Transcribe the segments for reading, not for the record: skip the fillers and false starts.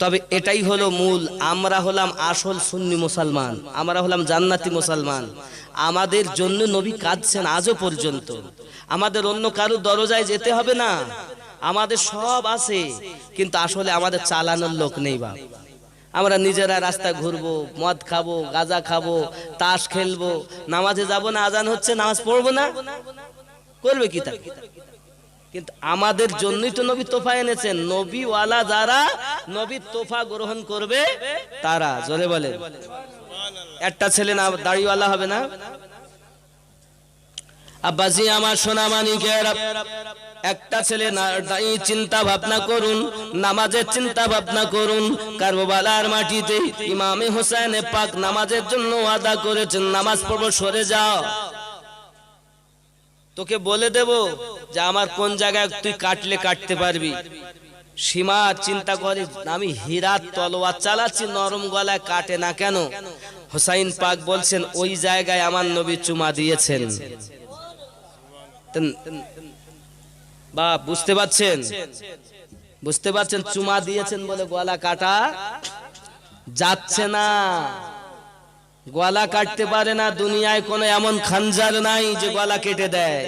তবে এটাই হলো মূল। আমরা হলাম আসল সুন্নি মুসলমান, আমরা হলাম জান্নাতি মুসলমান। আমাদের জন্য নবী কাঁদছেন আজও পর্যন্ত। আমাদের অন্য কারো দরজায় যেতে হবে না, আমাদের সব আছে, কিন্তু আসলে আমাদের চালানোর লোক নেই বাপ। আমরা নিজেরা রাস্তায় ঘুরবো, মদ খাবো, গাঁজা খাবো, তাস খেলবো, নামাজে যাব না, আজান হচ্ছে নামাজ পড়বো না, করবে কি তা? কিন্তু আমাদের জন্যই তো নবী তোফা এনেছেন। নবীওয়ালা যারা নবীর তোফা গ্রহণ করবে তারা, জোরে বলে। একটা ছেলে না দাড়িওয়ালা হবে না? আব্বাজি আমার সোনা মানিকের, একটা ছেলে না দাঁড়ি চিন্তা ভাবনা করুন, নামাজের চিন্তা ভাবনা করুন। কারবালার মাটিতে ইমামে হোসেন পাক নামাজের জন্য ওয়াদা করেছেন, নামাজ পড়বো, সরে যাও, তোকে বলে দেব যে আমার কোন জায়গায় তুই কাটলে কাটতে পারবি। সীমা চিন্তা করে, আমি হীরার তলোয়ার চালাচ্ছি, নরম গলায় কাটে না কেন? হোসাইন পাক বলছেন ওই জায়গায় আমার নবী চুমা দিয়েছেন। বা বুঝতে পারছেন, বুঝতে পারছেন? চুমা দিয়েছেন বলে গলা কাটা যাচ্ছে না, গলা কাটতে পারে না। দুনিয়ায় কোনো এমন খানজার নাই যে গলা কেটে দেয়।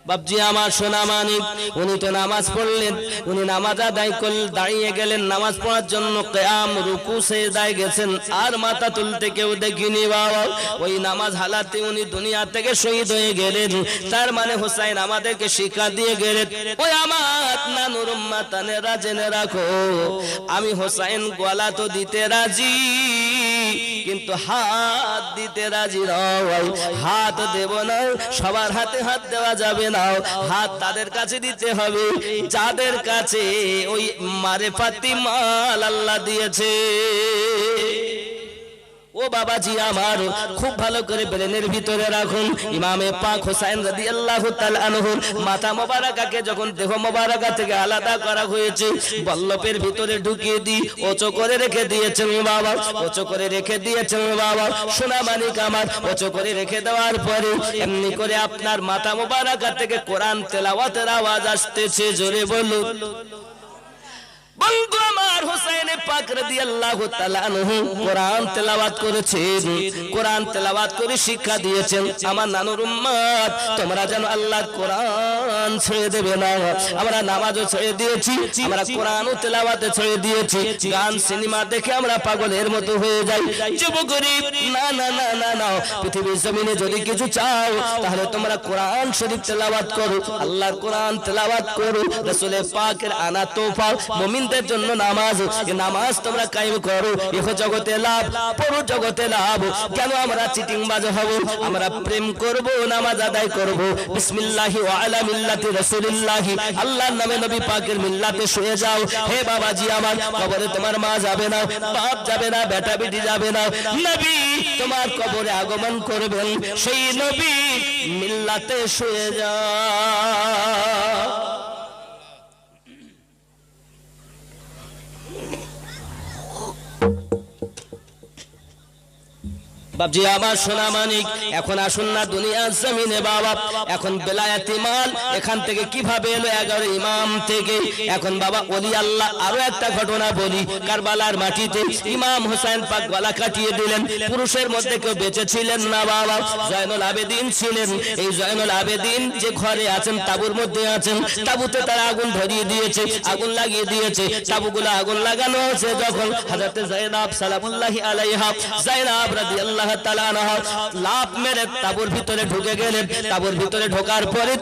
বাপজি আমার সোনা মানিক, উনি তো নামাজ পড়লেন, উনি নামাজ আদায় করলেন, দাঁড়িয়ে গেলেন নামাজ পড়ার জন্য, কিয়াম রুকু সেজদায় গেছেন, আর মাথা তুলতে কেউ দেখিনি বাবা। ওই নামাজ হালাতে উনি দুনিয়া থেকে শহীদ হয়ে গেলেন। তার মানে হোসাইন আমাদেরকে শিক্ষা দিয়ে গেলেন, ওই আমার নানুর উম্মাতানেরা জেনে রাখো, আমি হোসাইন গলা তো দিতে রাজি, কিন্তু হাত দিতে রাজি নয়। হাত দেব না, সবার হাতে হাত দেওয়া যাবে না। হাত তাদের কাছে দিতে হবে যাদের কাছে ওই মারেফাতি মাল আল্লাহ দিয়েছে। ও বাবাজি আমার, খুব ভালো করে ব্রেনের ভিতরে রাখুন। ইমামে পাক হোসেন রাদিয়াল্লাহু তাআলা আনহু মাথা মোবারকাকে যখন দেহ মোবারকা থেকে আলাদা করা হয়েছে, বল্লভের ভিতরে ঢুকিয়ে দি ওচো করে রেখে দিয়েছেন বাবা, ওচো করে রেখে দিয়েছেন বাবা। সোনা মানিক আমার, ওচো করে রেখে দেওয়ার পরে এমনি করে আপনার মাথা মোবারকা থেকে কোরআন তেলাওয়াতের আওয়াজ আসতেছে, জোরে বলুন। বন্ধু আমার, হোসেন পাক রাদিয়াল্লাহু তাআলা আনহু কোরআন তেলাওয়াত করেছেন, কোরআন তেলাওয়াত করে শিক্ষা দিয়েছেন, আমার নানুর উম্মত তোমরা যেন আল্লাহর কোরআন ছেড়ে দেবে না। আমরা নামাজও ছেড়ে দিয়েছি, আমরা কোরআনও তেলাওয়াতে ছেড়ে দিয়েছি। গান সিনেমা দেখে আমরা পাগলের মতো হয়ে যাই। যুব গরিব, না না না না না, পৃথিবীর জমিনে যদি কিছু চাও তাহলে তোমরা কোরআন শরীফ তেলাওয়াত করো, আল্লাহর কোরআন তেলাওয়াত করো। রাসূল পাকের আনা তোফা মুমিনদের জন্য নামাজ, নামাজ তোমরা কায়েম করো, ইহ জগতে লাভ, পর জগতে লাভ। কেন আমরা চিটিংবাজ হব? আমরা প্রেম করব, নামাজ আদায় করব, বিসমিল্লাহি ওয়া আলা মিল্লাতি রাসূলিল্লাহি, আল্লাহর নামে নবী পাকের মিল্লাতে শুয়ে যাও। হে বাবাজি আমার, কবরে তোমার মা যাবে না, বাপ যাবে না, বেটা বেটি যাবে না, নবী তোমার কবরে আগমন করবেন, সেই নবী মিল্লাতে শুয়ে যাও। বাপজি আমার সোনা মানিক, এখন আসুন না দুনিয়ার জমিনে বাবা, এখন বেলায়েতি মাল এখান থেকে কিভাবে এলো 11 ইমাম থেকে। এখন বাবা ওলি আল্লাহ আরো একটা ঘটনা বলি। কারবালার মাটিতে ইমাম হোসেন পাক গলা কাটিয়ে দিলেন। পুরুষের মধ্যে কেউ বেঁচে ছিলেন না বাবা, জয়নুল আবেদিন ছিলেন। এই জয়নুল আবেদিন যে ঘরে আছেন, তাবুর মধ্যে আছেন, তাবুতে তারা আগুন ধরিয়ে দিয়েছে, আগুন লাগিয়ে দিয়েছে। তাবুগুলো আগুন লাগানো হয়েছে যখন হযরত যায়েনব সালামুল্লাহি আলাইহা, যায়েনব রাদিয়াল্লাহু তাআলা আনহা লাফ মেরে তাবুর ভিতরে ঢুকে গেলেন। তাবুর ভিতরে ঢোকার পরে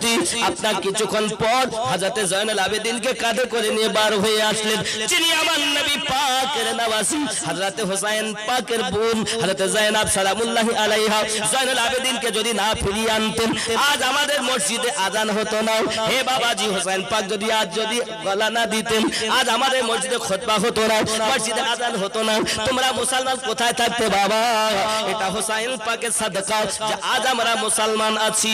আপনার কিছুক্ষণ পর হযরত জয়নুল আবেদিনকে কাঁধে করে নিয়ে বার হয়ে আসলেন, যিনি আমার নবী পাকের নওয়াসি হযরত হোসেন পাকের বোন হযরত যায়েনব সালামুল্লাহি আলাইহা। জয়নুল আবেদিনকে যদি না ফিরিয়ে আনতেন, আজ আমাদের মসজিদে আজান হতো না। হে বাবাজি, হোসেন পাক যদি আজ যদি গলা না দিতেন, আজ আমাদের মসজিদে খুতবা হতো না, মসজিদে আজান হতো না। তোমরা মুসলমান কোথায় থাকতে বাবা? এটা হোসেন পাকের সাদকা যে আজ আমরা মুসলমান আছি।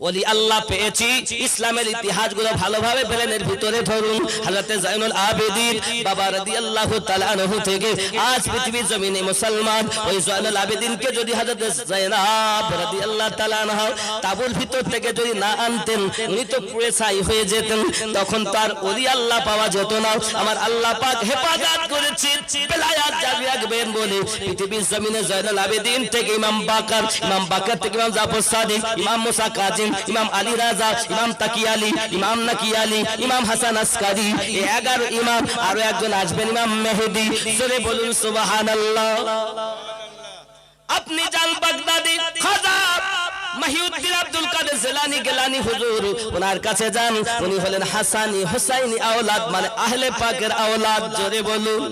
ওলি আল্লাহ পেয়েছি, ইসলামের ইতিহাসগুলো ভালোভাবে ব্রেনের ভিতরে ধরুন। হযরত জাইনুল আবেদিন বাবা রাদিয়াল্লাহু তাআলা আনহু থেকে আজ পৃথিবীর জমিনে মুসলমান ওই জাইনুল আবেদিনকে যদি হযরত জাইনাব রাদিয়াল্লাহু তাআলা আনহা তাবুর ভিতর থেকে যদি না আনতেন, উনি তো পুড়ে ছাই হয়ে যেতেন, তখন তার ওলি আল্লাহ পাওয়া যেত না। আমার আল্লাহ পাক হেফাজত করেছেন, বেলায়াত জারি রাখবেন বলে পৃথিবীর জমিনে জাইনুল আবেদিন থেকে ইমাম বাকার থেকে ইমাম জাফর সাদিক, ইমাম মুসা কাজিম, ইমাম আলী রাজা, ইমাম তাকি আলী, ইমাম নাকি আলী, ইমাম হাসান আসকারি, এই 11 ইমাম, আরো একজন আসবেন ইমাম মেহেদী। জোরে বলুন সুবহানাল্লাহ। আপনি যান বাগদাদি খাজা মহিউদ্দিন আব্দুল কাদের জিলানী গিলানী হুজুর, ওনার কাছে যান। উনি হলেন হাসানি হুসাইনি আওলাদ, মানে আহলে পাকের আওলাদ। জোরে বলুন।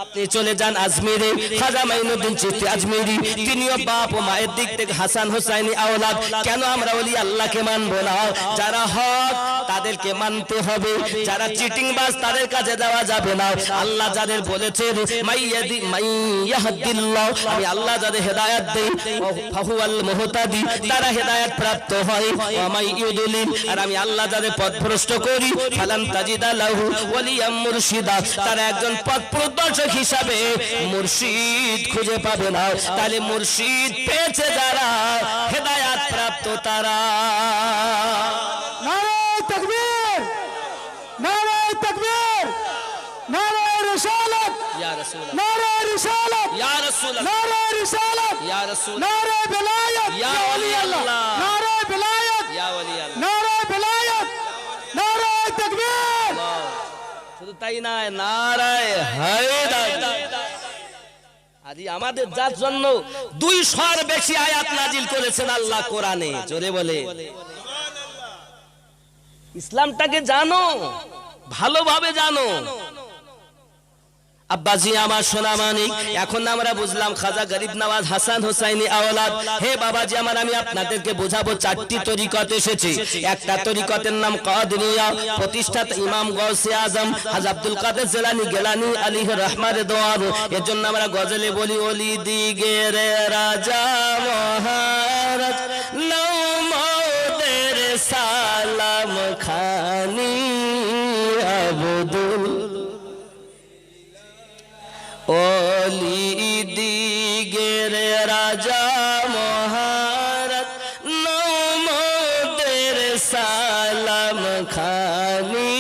আপনি চলে যান আজমিরে, খাজা মাইনুদ্দিন চিশতি আজমিরি, তিনিও বাপ ও মায়ের দিক থেকে হাসান হুসাইনি আওলাদ। কেন আমরা ওলি আল্লাহকে মানবো না? যারা হক তাদেরকে মানতে হবে, যারা চিটিংবাজ তাদের কাছে যাওয়া যাবে না। আল্লাহ যাদের বলেছেন মাইয়াহদিল্লাহ, আমি আল্লাহ যাদের হেদায়েত দেই ফাহুয়াল মুহতাদি, তারা হেদায়েত প্রাপ্ত হয়। ওয়া মাইয়ুদলিল, আর আমি আল্লাহ যাদের পথভ্রষ্ট করি ফালান তাজিদা লাহু ওয়ালিয়াম মুরশিদা, তারা একজন পথপ্রদর্শক হিসাবে মুর্শিদ খুঁজে পাবে না। তাহলে মুর্শিদ পেয়েছে যারা, হেদায়েত প্রাপ্ত তারা। নারে তাকবীর, নারে তাকবীর, নারে রিসালাত, ইয়া রাসূলুল্লাহ, নারে রিসালাত, ইয়া রাসূলুল্লাহ, নারে রিসালাত, ইয়া রাসূলুল্লাহ, নারে বেলায়েত, ইয়া ওলি আল্লাহ, নারে বেলায়েত, ইয়া ওলি আল্লাহ, নারে বেলায়েত, নারে তাকবীর। শুধু তাই না, নারায়ে হায়দার। আদি আমাদের যার জন্য 200 বেশি আয়াত নাজিল করেছেন আল্লাহ কোরআনে। জোরে বলে ইসলামটাকে জানো, ভালোভাবে জানো। আব্বাজি আমার সোনা মানিক, এখন আমরা বুঝলাম খাজা গরিব নওয়াজ হাসান হুসাইনি আওলাদ। হে বাবাজি আমার, আমি আপনাদেরকে বোঝাবো 4টি তরিকত এসেছে। একটা তরিকতের নাম কাদেরিয়া, প্রতিষ্ঠাতা ইমাম গাউসে আজম হাজী আব্দুল কাদের জিলানী গিলানী আলাইহির রহমাত দোয়ার। এর জন্য আমরা গজলে বলি ওলি দিগের রাজা মহারাজ নও মোদের সালাম খানি আবদুল, ওলি দিগের রাজা মহারাজ নমদের সালাম খানি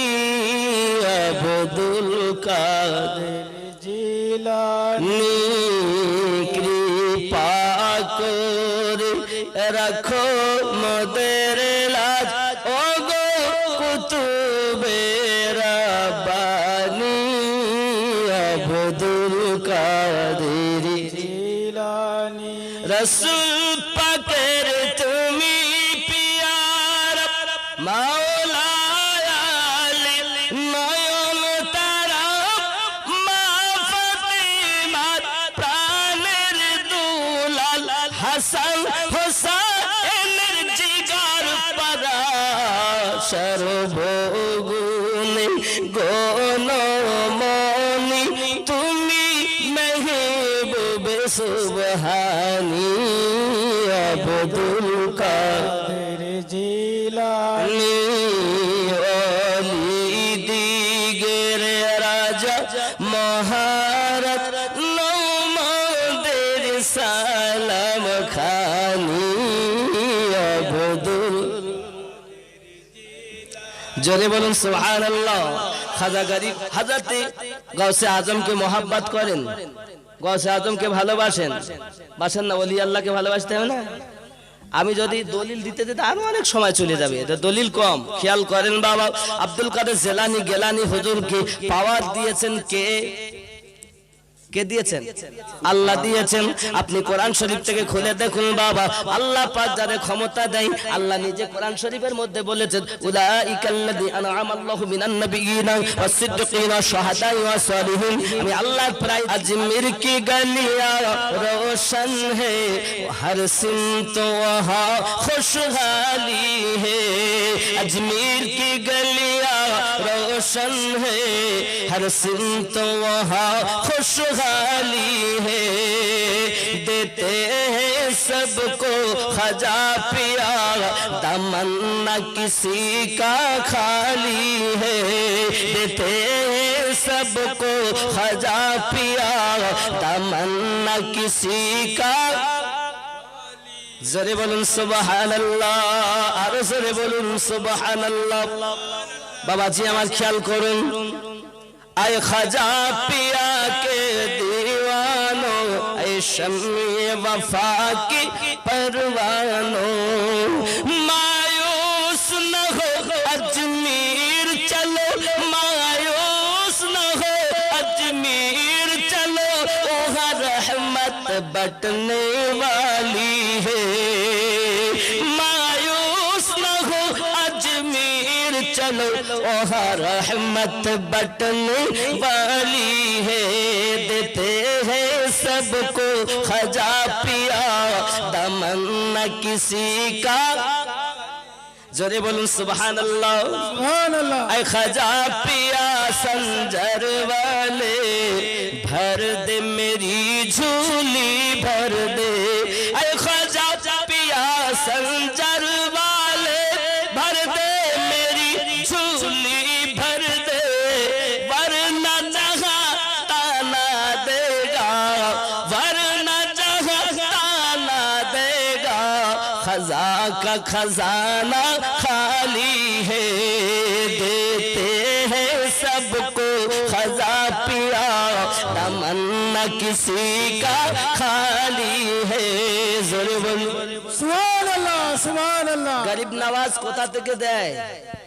আব্দুল কাদের জিলানী, কৃপা করে রাখো মোদের লাজ, ওগো কুতুবে রাব্বানী আব্দুল কাদের জিলানী। রাসূল পাকের তুমি পিয়ারা মাওলা আলী, নয়ন তারা মা ফাতিমা, প্রাণের দুলাল হাসান হোসেনের জিগার পারা, সর্বগুণে গণমনি তুমি মেহবুবে সুবহানী আব্দুল কাদের জিলানী, ওলি দিগের রাজা মহারাজ নমদের সালাম খানি আব্দুল। জোরে বলুন সুবহানাল্লাহ। খাজা গরিব হযরতে গাউসে আজমকে মোহাব্বত করেন, গাউসে আজমকে ভালোবাসেন, বাসেন না? ওলি আল্লাহকে ভালোবাসতে হবে না? আমি যদি দলিল দিতে দিতে আরো অনেক সময় চলে যাবে, এটা দলিল কম। খেয়াল করেন বাবা, আব্দুল কাদের জিলানী গিলানী হুজুরকে পাওয়ার দিয়েছেন কে? কে দিয়েছেন? আল্লাহ দিয়েছেন। আপনি কোরআন শরীফ থেকে খুলে দেখুন বাবা, আল্লাহ পাক যাদের ক্ষমতা দেয়, আল্লাহ নিজে কোরআন শরীফের মধ্যে বলেছেন উলাইকাল্লাযী আনআমাল্লাহু মিনান নাবিয়্যিনা ওয়াস-সিদ্দিকিনা ওয়াশ-শুহাদা'i ওয়াস-সালিহিন। আমি আল্লাহ প্রায় আজমির কি গলিয়া রোশন হে, হর সিমত ওয়াহা খুশহালি হে, আজমির কি গলিয়া गुलशन है, हर सिमत वहाँ खुशहाली है। देते हैं सबको खजा पिया, दामन न किसी का खाली है। देते हैं सबको खजा पिया, दामन न किसी का। जरे बोलून सुबहानाल्लाह, आरो जरे बोलून सुबहानाल्लाह। बाबाजी আমার খেয়াল করুন, आए खजा पिया के दीवानो, ऐ शम्मे वफा की परवानो। मायूस न हो अजमीर चलो, मायूस न हो अजमीर चलो, वहाँ रहमत बटने वाली है। मायूस न हो अजमीर चलो, वहाँ रहमत बटने वाली है। देते हैं सबको खजा पिया, दामन न किसी का। जोरे बोलूं सुबहानल्लाह। सुभानअल्लाह। ऐ खजा पिया संजर वाले, भर दे मेरी झोली भर दे। ऐ खजा पिया संजर वाले, भर दे मेरी झोली भर दे। वरना जहाँ ताना देगा, वरना जहाँ ताना देगा, खजा का खजाना खाली है। देते हैं सबको खजा पिया, दामन न किसी का खाली है। जोरे बोलो সুবহানাল্লাহ, সুবহানাল্লাহ। গরিব নওয়াজ কোথা থেকে দেয়?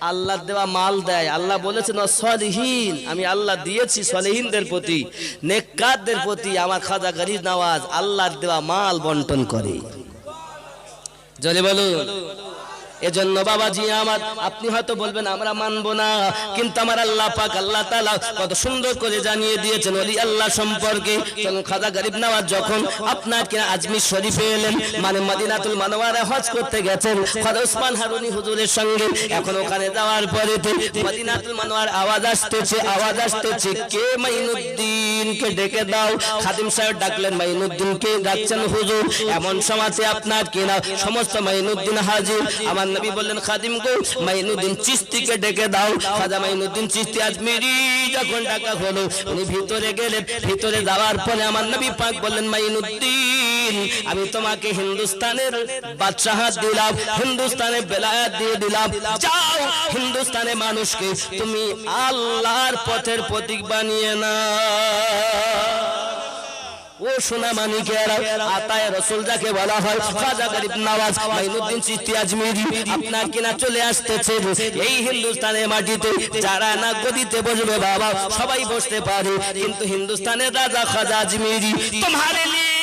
আল্লাহ দেওয়া মাল দেয়। আল্লাহ বলেছেন সলিহিন, আমি আল্লাহ দিয়েছি সলিহিনদের প্রতি, নেককারদের প্রতি। আমার খাজা গরিব নওয়াজ আল্লাহর দেওয়া মাল বন্টন করে। জলে বলুন। এজন্য বাবাজি আমার, আপনি হয়তো বলবেন আমরা মানবো না, কিন্তু আমার আল্লাহ পাক আল্লাহ তাআলা কত সুন্দর করে জানিয়ে দিয়েছেন ওলি আল্লাহ সম্পর্কে। চলুন, খাজা গরিব নওয়াজ যখন আপনাকে আজমির শরীফে এলেন, মানে মদিনাতুল মুনাওয়ারা হজ করতে গেছেন খাজা ওসমান হারুনি হুজুরের সঙ্গে। এখন ওখানে যাওয়ার পরে মদিনাতুল মুনাওয়ারার আওয়াজ আসতেছে, আওয়াজ আসতেছে, কে মাইনুদ্দিনকে ডেকে দাও। খাদিম সাহেব ডাকলেন, মাইনুদ্দিনকে ডাকছেন হুজুর। এমন সময়তে আপনার কিনা সমস্ত মাইনুদ্দিন হাজির। আমার নবী বললেন, খাদিম গো মাইনুদ্দিন চিশতিকে ডেকে দাও। খাজা মাইনুদ্দিন চিশতি আজমিরি যখন ডাকা হলো, উনি ভিতরে গেলেন। ভিতরে যাওয়ার পরে আমার নবী পাক বললেন, মাইনুদ্দিন আমি তোমাকে হিন্দুস্তানের বাদশাহত দিলাম, হিন্দুস্তানের বেলায়েত দিয়ে দিলাম। যাও হিন্দুস্তানের মানুষকে তুমি আল্লাহর পথের প্রতীক বানিয়ে নাও। ও সোনা মানিকেরা, আতায়ে রাসূল যাকে বলা হয়, খাজা গরিব নওয়াজ মাইনুদ্দিন চিশতি আজমিরি আপনার কিনা চলে আসতেছে এই হিন্দুস্তানের মাটিতে। যারা না গদিতে বসবে বাবা সবাই বসতে পারে, কিন্তু হিন্দুস্তানের রাজা খাজা আজমিরি। তোমারে লিয়ে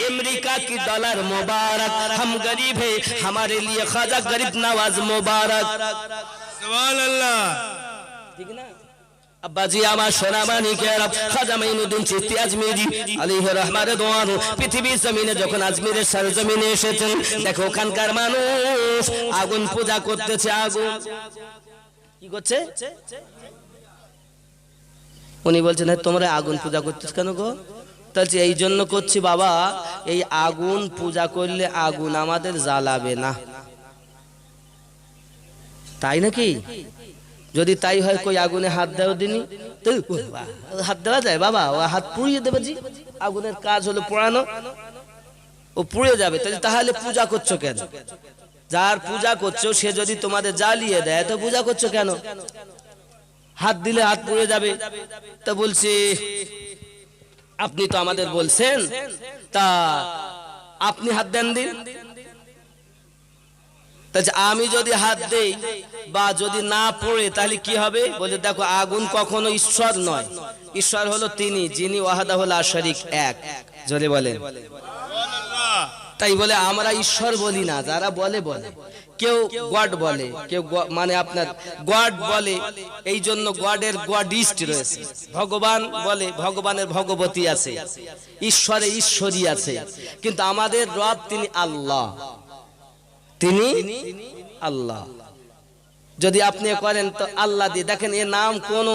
अमेरिका की डॉलर मुबारक, हम गरीब है हमारे लिए खाजा गरीब नवाज मुबारक। সুবহান আল্লাহ। ठीक ना আব্বাজি আমার সোনা মানিকেরা, খাজা মাইনুদ্দিন চিশতি আজমিরি আলাইহি রহমাতুল্লাহ দোয়ানো পৃথিবীর জমিনে যখন আজমিরের সরজমিনে এসেছেন, দেখো ওখানকার মানুষ আগুন পূজা করতেছে। আগুন কি করছে? উনি বলছেন, তোমরা আগুন পূজা করতেছ কেন গো? বলছে, এই জন্য করছি বাবা, এই আগুন পূজা করলে আগুন আমাদের জ্বালাবে না। তাই নাকি? যদি তাই হয় কই আগুনে হাত দেও দিনি, হাত দেওয়া যায় বাবা? ও হাত পুড়িয়ে দেবে জি, আগুনের কাজ হলো পোড়ানো, ও পুড়ে যাবে। তাহলে পূজা করছো কেন? যার পূজা করছো সে যদি তোমাদের জ্বালিয়ে দেয় তো পূজা করছো কেন? হাত দিলে হাত পুড়ে যাবে। তো বলছি আপনি তো আমাদের বলছেন, তা আপনি হাত দেন দিন। আমি যদি হাত দেই বা যদি না পড়ে তাহলে কি হবে? বলে দেখো আগুন কখনো ঈশ্বর নয়, ঈশ্বর হলো তিনি যিনি ওয়াহদাহু লা শারীক এক। জোরে বলেন। তাই বলে আমরা ঈশ্বর বলি না, যারা বলে বলে, কেউ গড বলে, কেউ মানে আপনার গড বলে, এই জন্য গডের গডিস্ট রয়েছে। ভগবান বলে, ভগবানের ভগবতী আছে, ঈশ্বরে ঈশ্বরী আছে, কিন্তু আমাদের রব তিনি আল্লাহ, তিনি আল্লাহ। যদি আপনি করেন তো আল্লাহ দিয়ে দেখেন, এর নাম কোন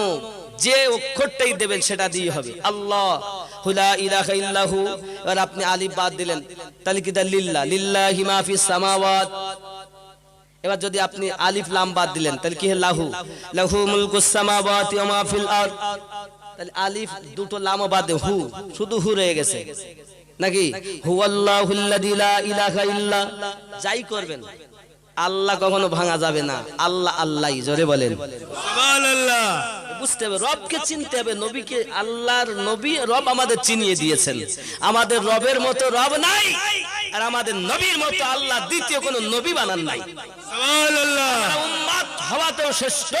যে অক্ষরটাই দেবেন সেটা দিয়ে হবে আল্লাহ লা ইলাহা ইল্লাহু। এবার আপনি আলিফ বাদ দিলেন, তাহলে কি দা লিল্লাহ, লিল্লাহি মা ফিস সামাওয়াত। এবার যদি আপনি আলিফ লাম বাদ দিলেন তাহলে কি লাহু, লাহু মুলকুস সামাওয়াতি ওয়া মা ফিল আরদ। তাহলে আলিফ দুটো লামও বাদ দিয়ে হু, শুধু হু রয়ে গেছে নাকি? হুয়াল্লাহুল্লাযী লা ইলাহা ইল্লা। যাই করবেন আল্লাহ কখনো ভাঙা যাবে না, আল্লাহ আল্লাহই। জোরে বলেন সুবহানাল্লাহ। বুঝতে হবে, রবকে চিনতে হবে। নবীকে আল্লাহর নবী রব আমাদের চিনিয়ে দিয়েছেন। আমাদের রবের মতো রব নাই, আর আমাদের নবীর মতো আল্লাহ দ্বিতীয় কোনো নবী বানান নাই। সুবহানাল্লাহ। উম্মত হওয়াতেও শ্রেষ্ঠ,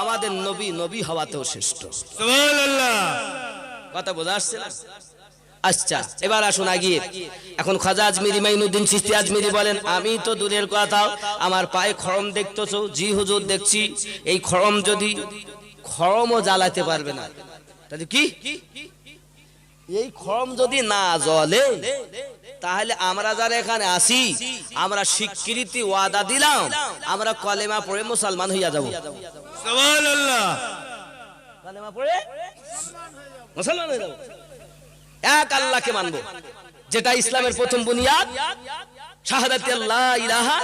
আমাদের নবী নবী হওয়াতেও শ্রেষ্ঠ। সুবহানাল্লাহ। কথা বোঝা আসছে না? আচ্ছা, এবার আসুন আগিয়ে। এখন খাজা আজমিরি মাইনুদ্দিন চিশতি আজমিরি বলেন, আমি তো দূরের কথা, আমার পায়ে খড়ম দেখতেছো? জি হুজুর দেখছি। এই খড়ম যদি, খড়মও জ্বালাতে পারবে না, তাহলে কি? এই খড়ম যদি না জ্বলে তাহলে আমরা যারা এখানে আসি, আমরা স্বীকৃতি ওয়াদা দিলাম, আমরা কলেমা পড়ে মুসলমান হইয়া যাব। সুবহানাল্লাহ। কলেমা পড়ে মুসলমান হয়ে যাব, এক আল্লাহকে মানবো, যেটা ইসলামের প্রথম বুনিয়াদ, শাহাদাত আল্লাহ ইলাহা,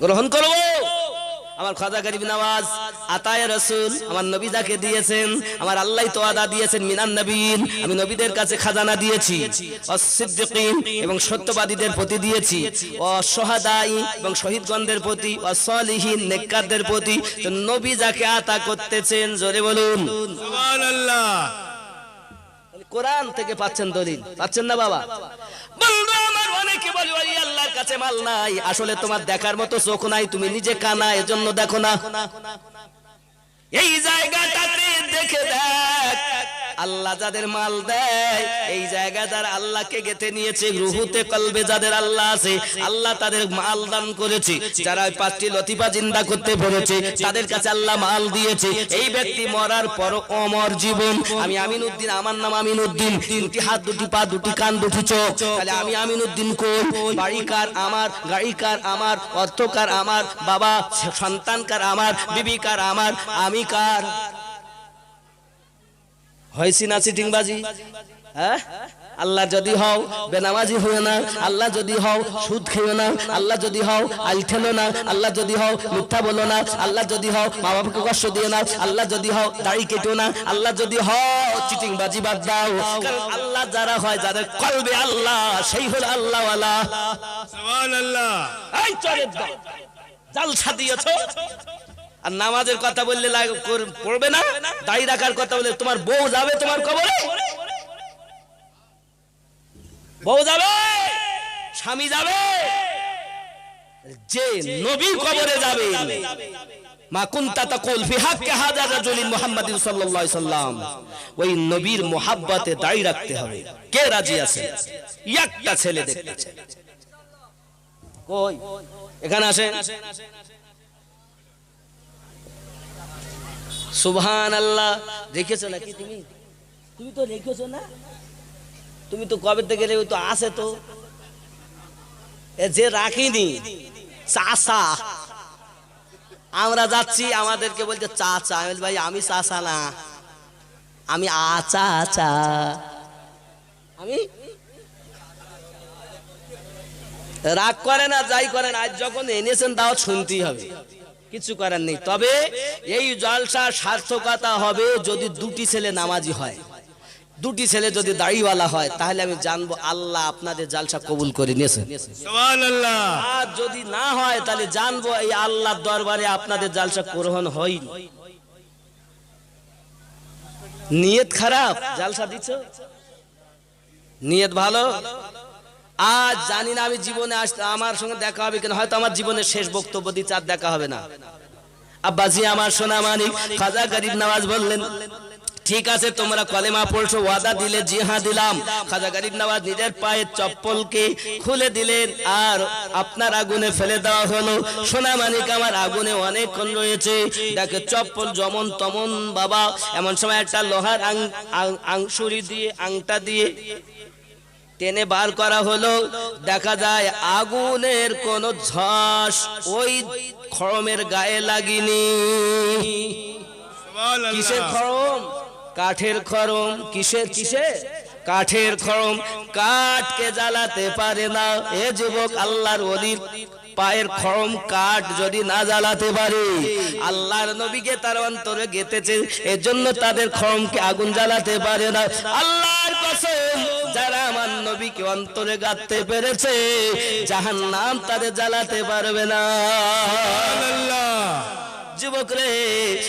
গ্রহণ করব। আমার খাজা গরিব নওয়াজ আতায়ে রাসূল আমার নবী যাকে দিয়েছেন, আমার আল্লাহ তো ওয়াদা দিয়েছেন, মিনান নবীন, আমি নবীদের কাছে খাজানা দিয়েছি, ওয়াস-সিদ্দিকিন এবং সত্যবাদীদের প্রতি দিয়েছি, ওয়াস-শুহাদাই এবং শহীদগণদের প্রতি, ওয়াস-সালিহিন নেককারদের প্রতি। তো নবী যাকে আতা করতেছেন, জোরে বলুন সুবহানাল্লাহ। কোরআন থেকে পাচ্ছেন দলিল, পাচ্ছেন না বাবা? বলবো আমার অনেকে বলে ওই আল্লাহর কাছে মাল নাই, আসলে তোমার দেখার মতো চোখ নাই, তুমি নিজে কানা, এজন্য দেখো না। এই জায়গাটাতে দেখে দেখ, আল্লাহ যাদের মাল দেয়, এই জায়গা যারা আল্লাহকে গেঁথে নিয়েছে, রুহুতে কলবে যাদের আল্লাহ আছে, আল্লাহ তাদের মাল দান করেছে। যারা ওই 5টি লতিফা জিন্দা করতে পেরেছে, তাদের কাছে আল্লাহ মাল দিয়েছে। এই ব্যক্তি মরার পর অমর জীবন। আমি আমিনউদ্দিন, আমার নাম আমিনউদ্দিন, 2টি হাত, 2টি পা, 2টি কান, 2টি চোখ, তাহলে আমি আমিনউদ্দিন কোন? বাড়ি কার? আমার। গাড়ি কার? আমার। অর্থ কার? আমার। বাবা সন্তান কার? আমার। বিবি কার? আমার। আমি কার? হয়েছি না চিটিংবাজি? হ্যাঁ, আল্লাহ যদি হও বেনামাজি হইও না, আল্লাহ যদি হও সুদ খেও না, আল্লাহ যদি হও আল ঠেলো না, আল্লাহ যদি হও মিথ্যা বলো না, আল্লাহ যদি হও মা বাবাকে কষ্ট দিও না, আল্লাহ যদি হও দাড়ি কেটো না, আল্লাহ যদি হও চিটিংবাজি বাদ দাও। কারণ আল্লাহ যারা হয়, যাদের কলবে আল্লাহ, সেই হলো আল্লাহওয়ালা। সুবহানাল্লাহ। এই চরের দল জালসা দিয়েছো, আর নামাজের কথা বললে পড়বে না, দাড়ি রাখার কথা বলে তোমার বউ যাবে তোমার কবরে, বউ যাবে, স্বামী যাবে, যে নবী কবরে যাবে। মা কুনতা তাকুল ফি হাক্কি হাযা রাজুলিন মুহাম্মাদিন সাল্লাল্লাহু আলাইহি সাল্লাম, ওই নবীর মোহাব্বতে দাড়ি রাখতে হবে। কে রাজি আছে? একটা ছেলে দেখতে চাই, কই এখানে আসেন। সুবহানাল্লাহ। রেখেছো নাকি তুমি? তুমি তো রেখেছো না, তুমি তো কবে থেকে ওই তো আছে তো। যে রাখিনি চাচা, আমরা যাচ্ছি, আমাদেরকে বলতে চাচা। আমি বলি ভাই আমি চাচা না, আমি আচা আচা, আমি। রাগ করে না, যাই করেন, আজ যখন এনেছেন তাও শুনতেই হবে, কিছু করার নেই। তবে এই জলসার সার্থকতা হবে যদি 2টি ছেলে নামাজি হয়, 2টি ছেলে যদি দাড়িওয়ালা হয়, তাহলে আমি জানবো আল্লাহ আপনাদের জলসা কবুল করে নিয়েছেন। সুবহানাল্লাহ। আর যদি না হয়, তাহলে জানবো এই আল্লাহর দরবারে আপনাদের জলসা গ্রহণ হয়নি। নিয়ত খারাপ, জলসা দিচ্ছ, নিয়ত ভালো। আজ জানি না আমি জীবনে আসতে আমার সঙ্গে দেখা হবে কিনা, হয়তো আমার জীবনের শেষ বক্তব্য দিতে আর দেখা হবে না। আব্বাজি আমার সোনা মানিক খাজা গরিব নওয়াজ বললেন, ঠিক আছে তোমরা কলেমা পড়ছো, ওয়াদা দিলে, জি হ্যাঁ দিলাম। খাজা গরিব নওয়াজ নিজের পায়ের চপ্পলকে খুলে দিলেন, আর আপনার আগুনে ফেলে দেওয়া হলো। সোনা মানিক আমার আগুনে অনেকক্ষণ রয়েছে, দেখে চপ্পল যেমন তেমন বাবা। এমন সময় একটা লোহার আংশুরি দিয়ে, আংটা দিয়ে টেনে বার করা হলো, দেখা যায় আগুনের কোন ঝাঁস ওই খড়মের গায়ে লাগেনি। কিসের খড়ম? কাঠের খড়ম। কিসের কাঠের খড়ম। কাঠকে জ্বালাতে পারে না। এ যুবক, আল্লাহর ওলির পায়ের খড়ম কাঠ যদি না জ্বালাতে পারে, আল্লাহর নবীকে তার অন্তরে গেঁথেছে, এজন্য তাদের খড়মকে আগুন জ্বালাতে পারে না। আল্লাহর কসম, যারা আমার নবীকে অন্তরে গাঁথতে পেরেছে, জাহান্নাম তাদের জ্বালাতে পারবে না। যুবক রে,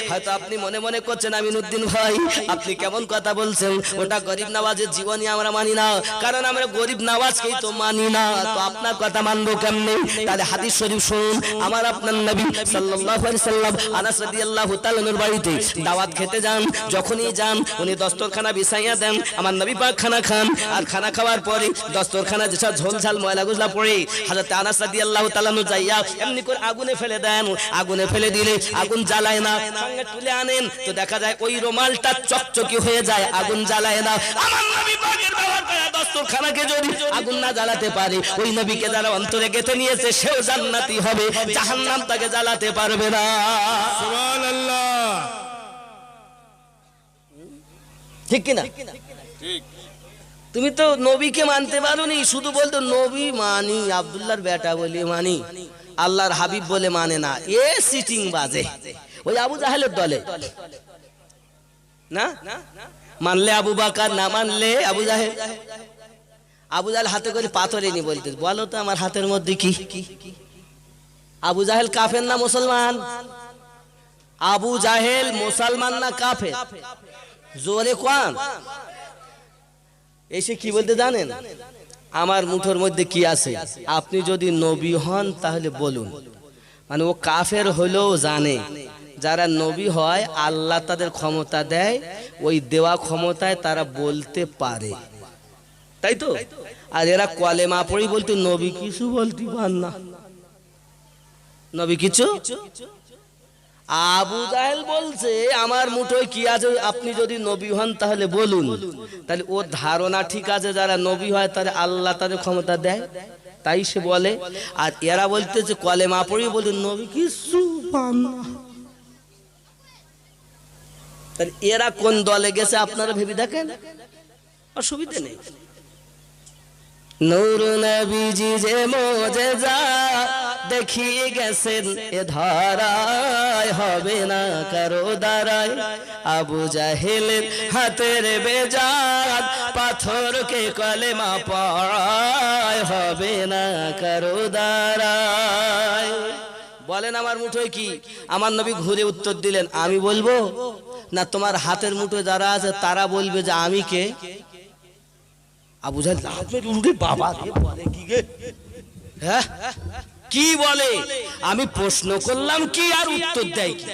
হয়তো আপনি মনে মনে করছেন আমিনুদ্দিন ভাই আপনি কেমন কথা বলছেন, ওটা গরিব নওয়াজের জীবনী আমরা মানি না, কারণ আমরা গরিব নওয়াজকেই তো মানি না, তো আপনার কথা মানবো কেমনে? তাহলে হাদিস শরীফ শুনুন। আমার আপনার নবী সাল্লাল্লাহু আলাইহি সাল্লাম আনাস রাদিয়াল্লাহু তাআলা নূর বাড়িতে দাওয়াত খেতে যান, যখনই যান উনি দস্তরখানা বিছাইয়া দেন, আমার নবী পাক খানা খান, আর খানা খাওয়ার পরে দস্তরখানা যেসব ঝোল ঝাল ময়লা গুজলা পড়ে হযরত আনাস রাদিয়াল্লাহু তাআলা নূর যাইয়া এমনি করে আগুনে ফেলে দেন। আগুনে ফেলে দিলে আগুন জ্বালায় না, সঙ্গে তুলে আনেন তো দেখা যায় ওই রুমালটা চকচকে হয়ে যায়, আগুন জ্বালায় না। আমার নবী পাকের ব্যবহার করা দস্তরখানাকে যদি আগুন না জ্বালাতে পারে, ওই নবীকে যারা অন্তরে গেঁথে নিয়েছে সেও জান্নাতি হবে, জাহান্নাম তাকে জ্বালাতে পারবে না। সুবহানাল্লাহ। ঠিক কি না? ঠিক। তুমি তো নবীকে মানতে পারোনি, শুধু বলতো নবী মানি, আব্দুল্লাহর বেটা বলে মানি, আল্লাহর হাবিব বলে মানে না। এ সিটিং বাজে, ওই আবু জাহেলের দলে না। মানলে আবু বকর, না মানলে আবু জাহেল। আবু জাহেল হাতে করে পাথর এনে বলতে, বলো তো আমার হাতের মধ্যে কি? আবু জাহেল কাফের না মুসলমান? আবু জাহেল মুসলমান না কাফের? জোরে কোন? এসে কি বলতে জানেন? আমার মুঠোর মধ্যে কি আছে, আপনি যদি নবী হন তাহলে বলুন। মানে ও কাফের হলেও জানে যারা নবী হয় আল্লাহ তাদের ক্ষমতা দেয়, ওই দেওয়া ক্ষমতায় তারা বলতে পারে, তাই তো? আর এরা কলেমা পড়ি বলতে নবী কিছু বলতে পার না, নবী কিছু। আবু জাহেল বলছে আমার মুঠোয় কি আছে, আপনি যদি নবী হন তাহলে বলুন। তাহলে ওর ধারণা ঠিক আছে, যারা নবী হয় তাহলে আল্লাহ তাদের ক্ষমতা দেয়, তাই সে বলে। আর এরা বলতেছে কলেমা পড়ি বলতে নবী কিছু পান না। তাহলে এরা কোন দলে গেছে আপনারা ভেবে দেখেন, অসুবিধা নেই। নূর নবীজি যে মুজিজা দেখিয়ে গেছেন এ ধরায়, হবে না কারো দ্বারায়। আবু জাহেলের হাতের বেজাত পাথরকে কলেমা পড়ায়, হবে না কারো দ্বারায়। বলেন আমার মুঠোয় কি? আমার নবী ঘুরে উত্তর দিলেন, আমি বলবো না তোমার হাতের মুঠোয় যারা আছে তারা বলবে যে আমি কে? আবু জাহেল বাবা বলে কি গে? হ্যাঁ কি বলে? আমি প্রশ্ন করলাম কি আর উত্তর দেয় কি?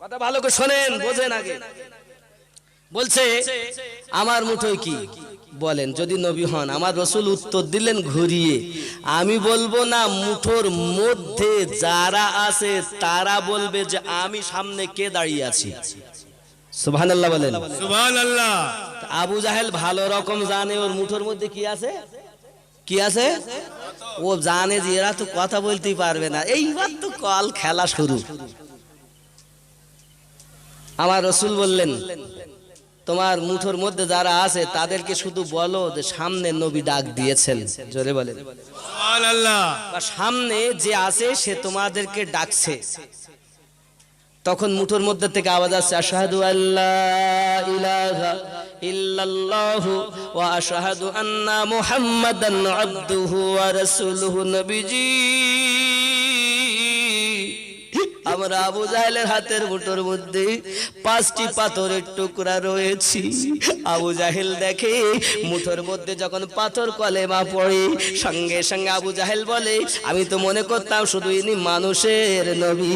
কথা ভালো করে শোনেন, বোঝেন আগে। বলছে আমার মুঠোয় কি? বলেন যদি নবী হন। আমার রাসূল উত্তর দিলেন ঘুরিয়ে, আমি বলবো না, মুঠোর মধ্যে যারা আছে তারা বলবে যে আমি সামনে কে দাঁড়িয়ে আছি। সুবহানাল্লাহ বলেন। সুবহানাল্লাহ। আবু জাহেল ভালো রকম জানে ওর মুঠোর মধ্যে কি আছে, কি আছে। ও জানে যে এরা তো কথা বলতেই পারবে না, এইবার তো কল খেলা শুরু। আমার রাসূল বললেন তোমার মুঠোর মধ্যে যারা আছে তাদেরকে শুধু বলো যে সামনে নবী ডাক দিয়েছেন, জোরে বলেন সুবহানাল্লাহ। সামনে যে আছে সে তোমাদেরকে ডাকছে। তখন মুঠোর মধ্যে থেকে আওয়াজ আসছে, আশহাদু আল্লা ইলাহা ইল্লাল্লাহু ওয়া আশহাদু আন্না মুহাম্মাদান আবদুহু ওয়া রাসূলুহু। নবীজি আমরা আবু জাহেলের হাতের মুঠোর মধ্যে 5টি পাথরের টুকরা রয়েছে। আবু জাহেল দেখে মুঠোর মধ্যে যখন পাথর কলেমা পড়ে, সঙ্গে সঙ্গে আবু জাহেল বলে আমি তো মনে করতাম শুধু ইনি মানুষের নবী,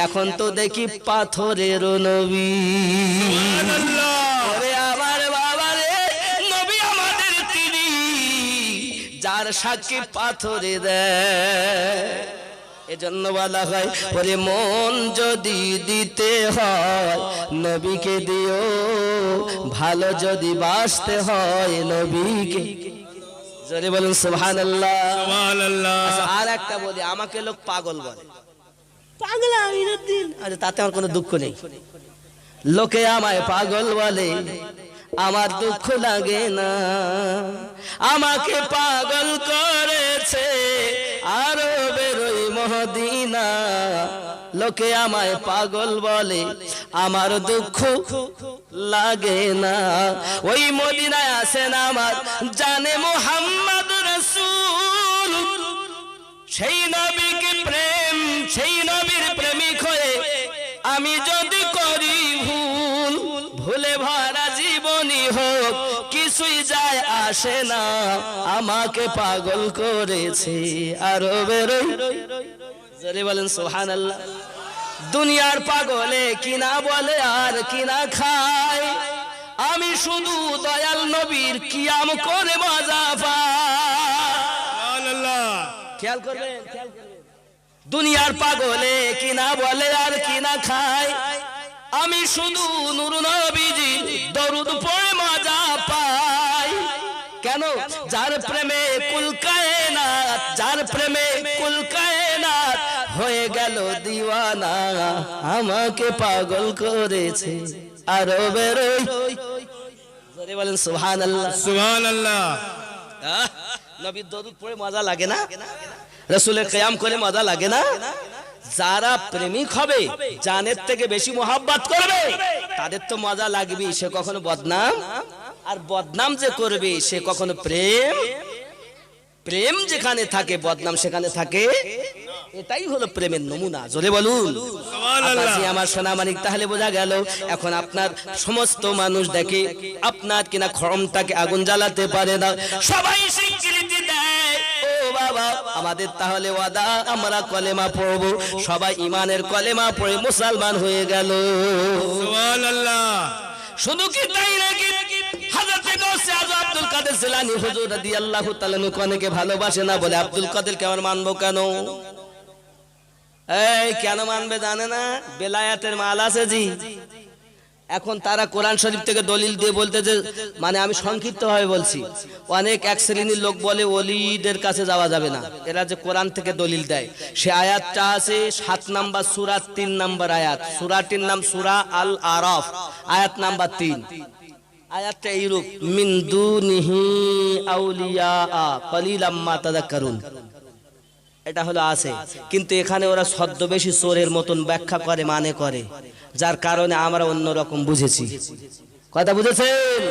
এখন তো দেখি পাথরেরও নবী। ওরে আমার বাবা রে, নবী আমাদের তিনি যার সাক্ষী পাথরে দেয়। এজন্য বলা হয় ওরে মন যদি দিতে হয় নবীকে দিও, ভালো যদি বাসতে হয় নবীকে। জোরে বলুন সুবহানাল্লাহ। সুবহানাল্লাহ। আচ্ছা, আর একটা বলি, আমাকে লোক পাগল বলে। পাগল আমিনুদ্দিন, আরে তাতে আমার কোনো দুঃখ নেই। লোকে আমায় পাগল বলে, আমার দুঃখ লাগে না। আমাকে পাগল করেছে আরবের ওই মদিনা। লোকে আমায় পাগল বলে, আমার দুঃখ লাগে না। ওই মদিনায় আছেন আমার জানে মুহাম্মদ রাসূল। সেই নবীকে প্রেম, সেই নবীর প্রেমিক হয়ে আমি যদি করি ভুল, ভুলে ভরা জীবনী হোক কিছুই যায় আসে না। আমাকে পাগল করেছে আরবের ওই, জোরে বলেন সুবহানাল্লাহ। দুনিয়ার পাগলে কিনা বলে আর কিনা খায়, আমি শুধু দয়াল নবীর কিয়াম করে মজা পাই। সুবহানাল্লাহ। খেয়াল করবেন, খেয়াল করবেন। দুনিয়ার পাগলে কিনা বলে আর কিনা খায়, আমি শুধু নূর নবীজি দরুদ পড়ে মজা পাই। কেন? যার প্রেমে কুল কায়নাত, যার প্রেমে কুল কায়নাত হয়ে গেল দিওয়ানা। আমাকে পাগল করেছে আরবের ওই, জোরে বলেন সুবহানাল্লাহ। সুবহানাল্লাহ। নবীর দরুদ পড়ে মজা লাগে না? রাসূলের কিয়াম করে মজা লাগে না? যারা প্রেমিক হবে, জানের থেকে বেশি মোহাব্বত করবে, তাদের তো মজা লাগবে। সে কখনো বদনাম, আর বদনাম যে করবে সে কখনো প্রেম, প্রেম যেখানে থাকে বদনাম সেখানে থাকে। এটাই হলো প্রেমের নমুনা। জোরে বলুন সুবহানাল্লাহ। আব্বাসী আমার সোনা মানিক। তাহলে বোঝা গেল এখন আপনার সমস্ত মানুষ দেখে আপনার কিনা খরমটাকে আগুন জ্বালাতে পারে না, সবাই স্বীকৃতি দেয়। ও বাবা, আমাদের তাহলে ওয়াদা, আমরা কলেমা পড়বো, সবাই ইমানের কলেমা পড়ে মুসলমান হয়ে গেল। সুবহানাল্লাহ। শুধু কি তাই নাকি? হযরতে গৌসে আযম আব্দুল কাদের জিলানী হুজুর রাদিয়াল্লাহু তাআলা অনেকে ভালোবাসে না বলে আব্দুল কাদের কে আমরা মানবো কেন? এই কেন মানবে জানে না? বেলায়াতের মাল আছে জি। এখন তারা কোরআন শরীফ থেকে দলিল দিয়ে বলতে যে, মানে আমি সংক্ষিপ্ত ভাবে বলছি, অনেক এক শ্রেণীর লোক বলে ওলিদের কাছে যাওয়া যাবে না। এরা যে কোরআন থেকে দলিল দেয়, সে আয়াতটা আছে 7 নাম্বার সূরা 3 নাম্বার আয়াত। সূরাটির নাম সূরা আল আরাফ, আয়াত নাম্বার 3। আয়াতটা এইরূপ, মিন দুনিহি আউলিয়া কলিলাম মা তাযাক্কারুন। এটা হলো আছে, কিন্তু এখানে ওরা ছদ্মবেশী চোরের মতন ব্যাখ্যা করে, মানে করে, যার কারণে আমরা অন্যরকম বুঝেছি। কথা বুঝেছেন?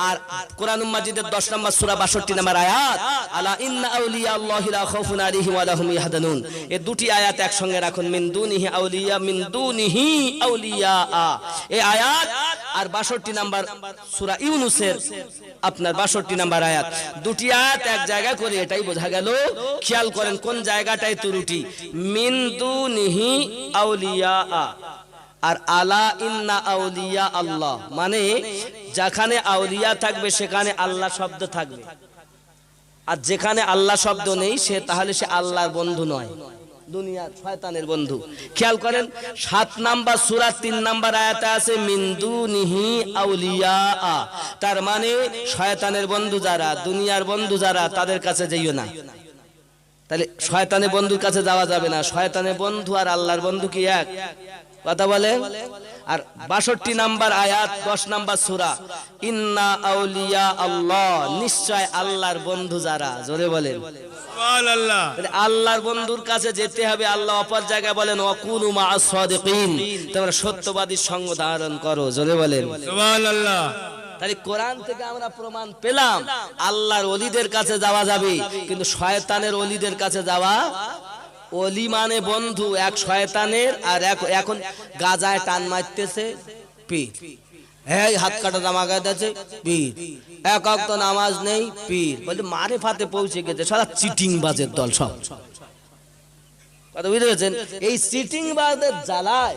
আর কোরআন মাজিদের 10 নম্বর সূরা 62 নম্বর আয়াত, আলা ইন্না আউলিয়া আল্লাহি লা খাউফুন আলাইহিম ওয়া লাহুম ইয়াহজানুন। এই দুটি আয়াত একসঙ্গে রাখুন, মিন দুনিহি আউলিয়া, মিন দুনিহি আউলিয়া। এই আয়াত আর 62 নম্বর সূরা ইউনূসের আপনার 62 নম্বর আয়াত, দুটি আয়াত এক জায়গা করে, এটাই বোঝা গেল। খেয়াল করেন কোন জায়গাটায় ত্রুটি। মিন দুনিহি আউলিয়া আর আলা ইন্না আউলিয়া আল্লাহ, মানে যেখানে আউলিয়া থাকবে সেখানে আল্লাহ শব্দ থাকবে, আর যেখানে আল্লাহ শব্দ নেই সে তাহলে সে আল্লাহর বন্ধু নয়, দুনিয়ার শয়তানের বন্ধু। খেয়াল করেন 7 নাম্বার সূরা 3 নাম্বার আয়াতে আছে মিন দুনিহি আউলিয়া, তার মানে শয়তানের বন্ধু যারা, দুনিয়ার বন্ধু যারা, তাদের কাছে যাইও না। তাহলে শয়তানের বন্ধুর কাছে যাওয়া যাবে না। শয়তানের বন্ধু আর আল্লাহর বন্ধু কি এক? কথা বলেন। আর 62 নাম্বার আয়াত 10 নাম্বার সূরা, ইন্না আউলিয়া আল্লাহ, নিশ্চয় আল্লাহর বন্ধু যারা, জোরে বলেন সুবহানাল্লাহ। আল্লাহর বন্ধুর কাছে যেতে হবে। আল্লাহ অপর জায়গায় বলেন ওয়াকুনু মা'আস সাদিকিন, তোমরা সত্যবাদীর সঙ্গ ধারণ করো, জোরে বলেন সুবহানাল্লাহ। তাহলে কোরআন থেকে আমরা প্রমাণ পেলাম আল্লাহর ওলিদের কাছে যাওয়া যাবে, কিন্তু শয়তানের ওলিদের কাছে যাওয়া, ওলি মানে বন্ধু, এক শয়তানের আর এক, এখন গাজায় টান মারতেছে পীর, এই হাত কাটা জামা গাইতেছে পীর, এক ওয়াক্ত নামাজ নেই পীর, বলে মারিফাতে পৌঁছে গেছে, সারা চিটিং বাজের দল সব। কথা বুঝতে পেরেছেন? এই চিটিং বাজের জ্বালায়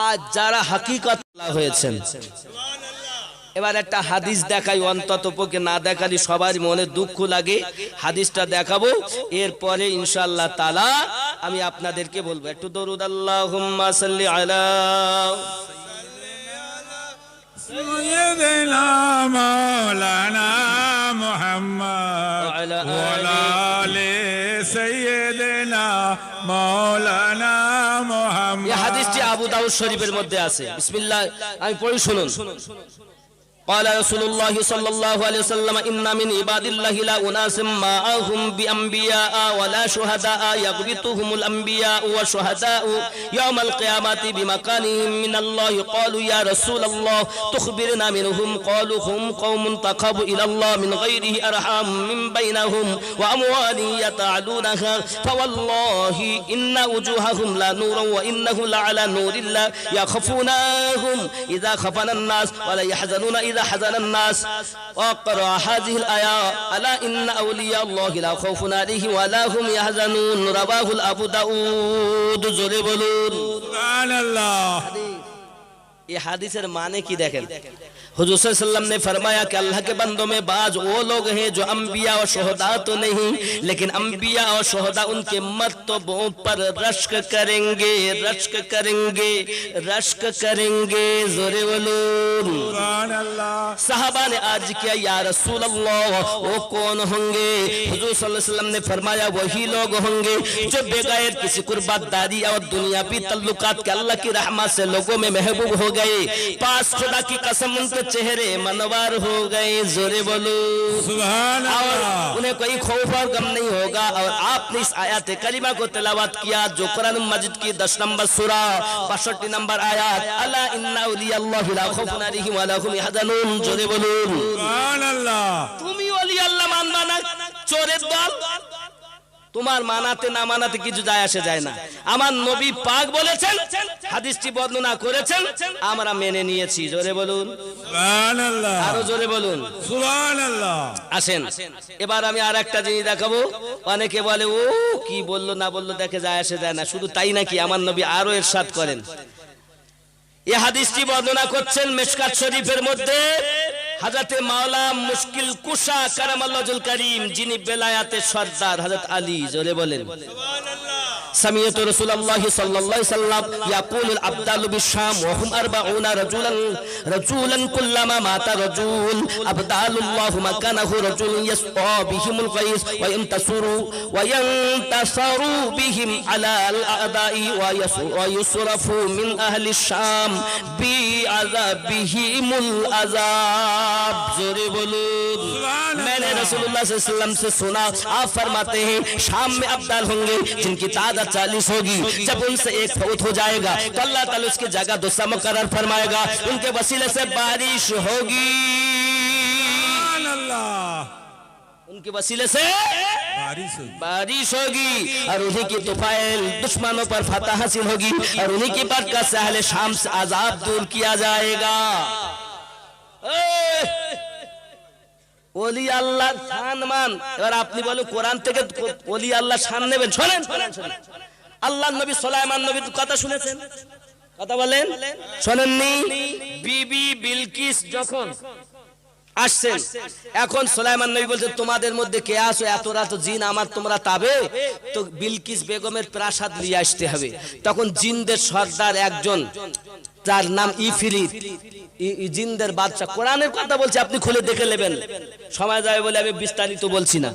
আজ যারা হাকিকত হয়েছেন। এবার একটা হাদিস দেখাই, অন্তত পক্ষে না দেখালে সবার মনে দুঃখ লাগে। হাদিসটা দেখাবো, এরপরে ইনশাআল্লাহ তাআলা আমি আপনাদেরকে বলবো একটু দরুদ আল্লাহুম্মা সাল্লি আলা সাইয়্যিদিনা মাওলানা محمد وعلى وعلى آل سيدنا مولانا محمد এই হাদিসটি আবু দাউদ শরীফের মধ্যে আছে। বিসমিল্লাহ, আমি পড়ি শুনুন। قال رسول الله صلى الله عليه وسلم إن من عباد الله لا أناس معهم بأنبياء ولا شهداء يغبطهم الأنبياء والشهداء يوم القيامة بمكانهم من الله قالوا يا رسول الله تخبرنا منهم قالوا هم قوم تقربوا إلى الله من غيره أرحام من بينهم وأموال يتعدونها فوالله إن وجوههم لا نور وإنه لعلى نور الله يخافونهم إذا خفنا الناس ولا يحزنون إذا حزن الناس وقرأ هذه الآية ألا إن أولياء الله لا خوف عليهم ولا هم يحزنون رواه أبو داود জোরে বলুন سبحان الله ये हादिसेर माने की देखें हुजूर सल्लल्लाहु अलैहि वसल्लम ने फरमाया कि अल्लाह के बंदों में बाज वो लोग हैं जो अंबिया और शोहदा तो नहीं लेकिन अंबिया और शोहदा उनके मर्तबों पर रश्क करेंगे रश्क करेंगे रश्क करेंगे जोरे बोलून سبحان الله सहाबा ने आज किया या रसूल अल्लाह वो कौन होंगे हुजूर सल्लल्लाहु अलैहि वसल्लम ने फरमाया वही लोग होंगे जो बेगैर किसी कुर्बातदारी और दुनियावी तल्लुकात के अल्लाह की रहमत से लोगों में महबूब हो गए पास खुदा की कसम उनके चेहरे मनवार हो गए जोरे बोलो سبحان और الله उन्हें कोई खौफ और गम नहीं होगा और आपने इस आयत करीमा को तिलावत किया जो कुरान मजिद की 10 नंबर सूरा 62 नंबर आयत अला इन्ना औलिया अल्लाह ला खौफुन अलैहिम वा ला हुम यहज़ानुन जोरे बोलুন سبحان الله তুমি ওলি আল্লাহ মানবা না চোরের দল তোমার মানাতে না মানাতে কিছু যায় আসে যায় না আমার নবী পাক বলেছেন হাদিসটি বর্ণনা করেছেন আমরা মেনে নিয়েছি জোরে বলুন سبحان الله আরো জোরে বলুন سبحان الله আসেন এবার আমি আরেকটা জিনিস দেখাবো অনেকে বলে ও কি বললো না বললো দেখে যায় আসে যায় না শুধু তাই নাকি আমার নবী আরো ইরশাদ করেন এই হাদিসটি বর্ণনা করছেন মিশকাত শরীফের মধ্যে হযরত মাওলা মুশকিল কুশা কারামাল্লাহুল করিম যিনি বেলায়াতের সরদার হযরত আলী জোরে বলেন سمعت رسول الله صلى الله عليه وسلم يقول الابدال بالشام وهم 40 رجلا كلما مات رجل ابدال الله مكانه رجل يسقى بهم الغيث وينتصروا بهم على الاعداء ويصرف من اهل الشام بعذابهم العذاب زوري بولود मैंने रसूलुल्लाह सल्लल्लाहु अलैहि वसल्लम से सुना आप फरमाते हैं शाम में अब्दाल होंगे जिनकी तादाद 40 होगी जब उनसे एक फौत हो जाएगा तो अल्लाह ताला उसकी जगह दूसरा मुकर्रर फरमाएगा उनके वसीले से बारिश होगी سبحان الله उनके वसीले से बारिश होगी बारिश होगी और उन्हीं की तुफाइल दुश्मनों पर फतह हासिल होगी और उन्हीं की बरकत से अहले शाम से अजाब दूर किया जाएगा ওলি আল্লাহর সম্মান এবার আপনি বলেন কোরআন থেকে ওলি আল্লাহর শান নেবেন শুনেন আল্লাহর নবী সুলাইমান নবীর কথা শুনেছেন কথা বলেন শুনেননি বিবি বিলকিস যখন আসছেন এখন সুলাইমান নবী বলছেন তোমাদের মধ্যে কে আছো এত রাত জিন আমার তোমরা তাবে তো বিলকিস বেগমের প্রাসাদ নিয়ে আসতে হবে তখন জিনদের সর্দার একজন যার নাম ইফরিত জিনদের বাদশা কোরআনের কথা বলছে আপনি খুলে দেখে নেবেন সময় যাবে বলে আমি বিস্তারিত বলছি না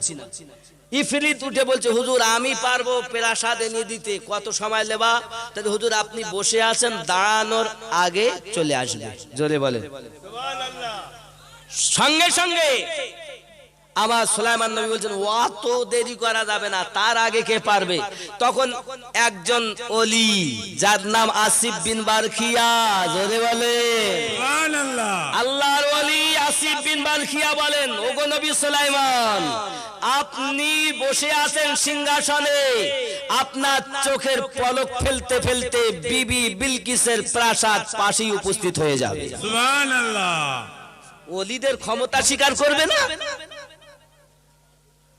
ইফরিত উঠে বলছে হুজুর আমি পারবো প্রাসাদ এনে দিতে কত সময় নেবা তাহলে হুজুর আপনি বসে আছেন দাঁড়ানোর আগে চলে আসবে জোরে বলেন সঙ্গে সঙ্গে আমার সুলাইমান নবী বলছেন অত দেরি করা যাবে না তার আগে কে পারবে তখন একজন ওলি যার নাম আসিফ বিন বারখিয়া জোরে বলে সুবহানাল্লাহ আল্লাহর ওলি আসিফ বিন বারখিয়া বলেন ওগো নবী সুলাইমান আপনি বসে আছেন সিংহাসনে আপনার চোখের পলক ফেলতে ফেলতে বিবি বিলকিসের প্রাসাদ পাশেই উপস্থিত হয়ে যাবে সুবহানাল্লাহ ওলিদের ক্ষমতা স্বীকার করবে না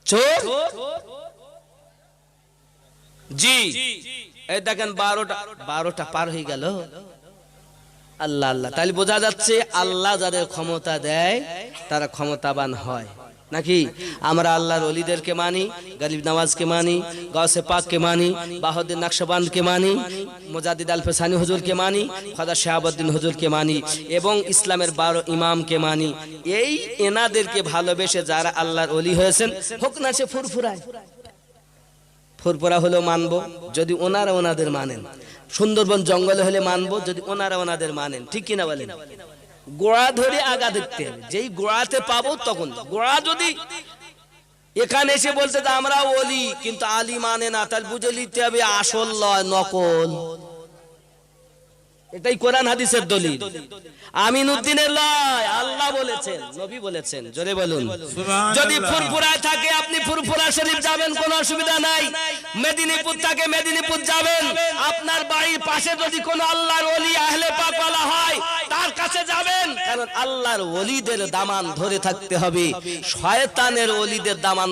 চোর জি এই দেখেন 12টা পার হয়ে গেল আল্লাহ আল্লাহ তাহলে বোঝা যাচ্ছে আল্লাহ যাদের ক্ষমতা দেয় তারা ক্ষমতাবান হয় নাকি? আমরা আল্লাহর ওলিদেরকে মানি, গরিব নওয়াজকে মানি, গাউসে পাককে মানি, বাহাউদ্দিন নকশবন্দকে মানি, মুজাদ্দিদ আল ফেসানি হুজুরকে মানি, খাজা শাহাবুদ্দিন হুজুরকে মানি এবং ইসলামের 12 ইমামকে মানি। এই এনাদেরকে ভালোবেসে যারা আল্লাহর ওলি হয়েছেন, হোক না সে ফুরফুরায়, ফুরফুরা হলেও মানবো যদি ওনারা ওনাদের মানেন, সুন্দরবন জঙ্গলে হলে মানবো যদি ওনারা ওনাদের মানেন, ঠিক কিনা বলেন? গোড়া ধরে আগা দেখতে হবে, যেই গোড়াতে পাবো তখন। গোড়া যদি এখানে এসে বলতে যে আমরা ওলি কিন্তু আলী মানে না, তার বুঝে নিতে হবে আসল লয় নকল। এটাই কোরআন হাদিসের দলিল। আমিনউদ্দিনের লয়, আল্লাহ বলেছেন, নবী বলেছেন। জোরে বলুন। যদি ফুরফুরায় থাকে আপনি ফুরফুরা শরীফ যাবেন, কোনো অসুবিধা নাই। মেদিনীপুর থাকে মেদিনীপুর যাবেন। আপনার বাড়ির পাশে যদি কোনো আল্লাহর ওলি আহলে পাক ওয়ালা হয় তার কাছে যাবেন, কারণ আল্লাহর ওলিদের দামান ধরে থাকতে হবে, শয়তানের ওলিদের দামান